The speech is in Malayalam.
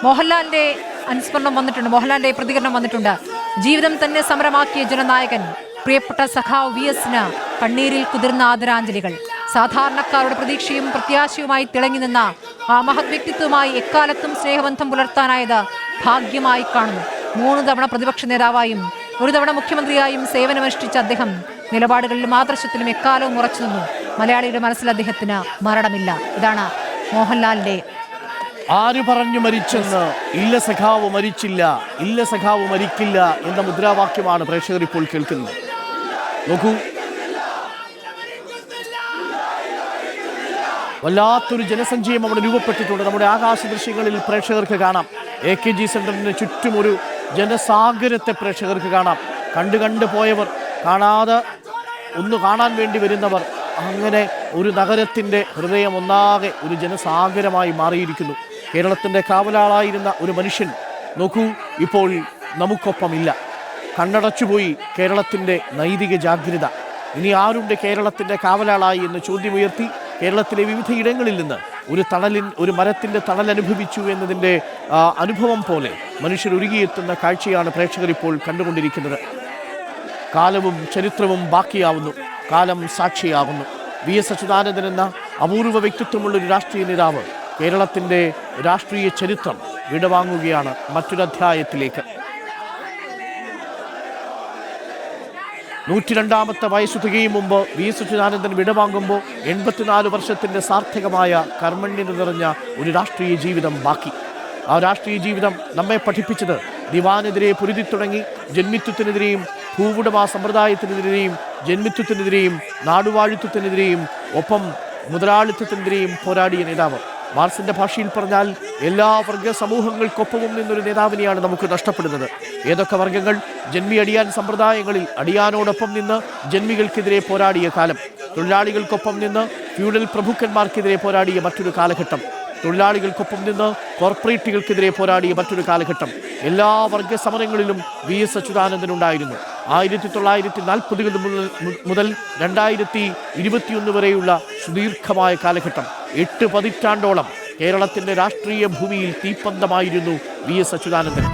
മോഹൻലാലിന്റെ അനുസ്മരണം വന്നിട്ടുണ്ട്, മോഹൻലാലിന്റെ പ്രതികരണം വന്നിട്ടുണ്ട്. ജീവിതം തന്നെ സമരമാക്കിയ ജനനായകൻ പ്രിയപ്പെട്ട സഖാവ് VS-ന് കണ്ണീരിൽ കുതിർന്ന ആദരാഞ്ജലികൾ. സാധാരണക്കാരുടെ പ്രതീക്ഷയും പ്രത്യാശയുമായി തിളങ്ങി നിന്ന ആ മഹത് വ്യക്തിത്വമായി എക്കാലത്തും സ്നേഹബന്ധം പുലർത്താനായത് ഭാഗ്യമായി കാണുന്നു. 3 തവണ പ്രതിപക്ഷ നേതാവായും 1 തവണ മുഖ്യമന്ത്രിയായും സേവനമനുഷ്ഠിച്ച അദ്ദേഹം നിലപാടുകളിലും ആദർശത്തിലും എക്കാലവും ഉറച്ചു നിന്നു. മലയാളിയുടെ മനസ്സിൽ അദ്ദേഹത്തിന് മരണമില്ല. ഇതാണ് മോഹൻലാലിന്റെ. ആര് പറഞ്ഞു മരിച്ചെന്ന്? ഇല്ല സഖാവ് മരിച്ചില്ല, ഇല്ല സഖാവ് മരിക്കില്ല എന്ന മുദ്രാവാക്യമാണ് പ്രേക്ഷകർ ഇപ്പോൾ കേൾക്കുന്നത്. നോക്കൂ, വല്ലാത്തൊരു ജനസഞ്ചയം അവിടെ രൂപപ്പെട്ടിട്ടുണ്ട്. നമ്മുടെ ആകാശ ദൃശ്യങ്ങളിൽ പ്രേക്ഷകർക്ക് കാണാം. AKG സെന്ററിന് ചുറ്റും ഒരു ജനസാഗരത്തെ പ്രേക്ഷകർക്ക് കാണാം. കണ്ടു പോയവർ, കാണാതെ ഒന്ന് കാണാൻ വേണ്ടി വരുന്നവർ, അങ്ങനെ ഒരു നഗരത്തിൻ്റെ ഹൃദയം ഒന്നാകെ ഒരു ജനസാഗരമായി മാറിയിരിക്കുന്നു. കേരളത്തിൻ്റെ കാവലാളായിരുന്ന ഒരു മനുഷ്യൻ നോക്കൂ ഇപ്പോൾ നമുക്കൊപ്പമില്ല. കണ്ണടച്ചുപോയി കേരളത്തിൻ്റെ നൈതിക ജാഗ്രത. ഇനി ആരുണ്ട് കേരളത്തിൻ്റെ കാവലാളായി എന്ന് ചോദ്യമുയർത്തി കേരളത്തിലെ വിവിധ ഇടങ്ങളിൽ നിന്ന് ഒരു മരത്തിൻ്റെ തണൽ അനുഭവിച്ചു എന്നതിൻ്റെ അനുഭവം പോലെ മനുഷ്യർ ഒരുങ്ങിയെത്തുന്ന കാഴ്ചയാണ് പ്രേക്ഷകർ ഇപ്പോൾ കണ്ടുകൊണ്ടിരിക്കുന്നത്. കാലവും ചരിത്രവും ബാക്കിയാവുന്നു, കാലം സാക്ഷിയാകുന്നു. VS അച്യുതാനന്ദൻ എന്ന അപൂർവ വ്യക്തിത്വമുള്ളൊരു രാഷ്ട്രീയ നേതാവ് കേരളത്തിൻ്റെ രാഷ്ട്രീയ ചരിത്രം വിടവാങ്ങുകയാണ് മറ്റൊരധ്യായത്തിലേക്ക്. 102ാമത്തെ വയസ്സു തികയും മുമ്പ് VS അച്യുതാനന്ദൻ വിടവാങ്ങുമ്പോൾ 84 വർഷത്തിൻ്റെ സാർത്ഥകമായ കർമ്മണ്യത നിറഞ്ഞ ഒരു രാഷ്ട്രീയ ജീവിതം ബാക്കി. ആ രാഷ്ട്രീയ ജീവിതം നമ്മെ പഠിപ്പിച്ചത് ദിവാനെതിരെ പൊരുതി തുടങ്ങി ജന്മിത്വത്തിനെതിരെയും ഭൂവുടമ സമ്പ്രദായത്തിനെതിരെയും ജന്മിത്വത്തിനെതിരെയും നാടുവാഴിത്വത്തിനെതിരെയും ഒപ്പം മുതലാളിത്തത്തിനെതിരെയും പോരാടിയ നേതാവ്. മാർസിന്റെ ഭാഷയിൽ പറഞ്ഞാൽ എല്ലാ വർഗ സമൂഹങ്ങൾക്കൊപ്പവും നിന്നൊരു നേതാവിനെയാണ് നമുക്ക് നഷ്ടപ്പെടുന്നത്. ഏതൊക്കെ വർഗങ്ങൾ? ജന്മി അടിയാൻ സമ്പ്രദായങ്ങളിൽ അടിയാനോടൊപ്പം നിന്ന് ജന്മികൾക്കെതിരെ പോരാടിയ കാലം, തൊഴിലാളികൾക്കൊപ്പം നിന്ന് ഫ്യൂഡൽ പ്രഭുക്കന്മാർക്കെതിരെ പോരാടിയ മറ്റൊരു കാലഘട്ടം, തൊഴിലാളികൾക്കൊപ്പം നിന്ന് കോർപ്പറേറ്റുകൾക്കെതിരെ പോരാടിയ മറ്റൊരു കാലഘട്ടം. എല്ലാ വർഗ സമരങ്ങളിലും VS അച്യുതാനന്ദൻ ഉണ്ടായിരുന്നു. 1940 മുതൽ 2021 വരെയുള്ള സുദീർഘമായ കാലഘട്ടം, 8 പതിറ്റാണ്ടോളം കേരളത്തിൻ്റെ രാഷ്ട്രീയ ഭൂമിയിൽ തീപ്പന്തമായിരുന്നു VS അച്യുതാനന്ദൻ.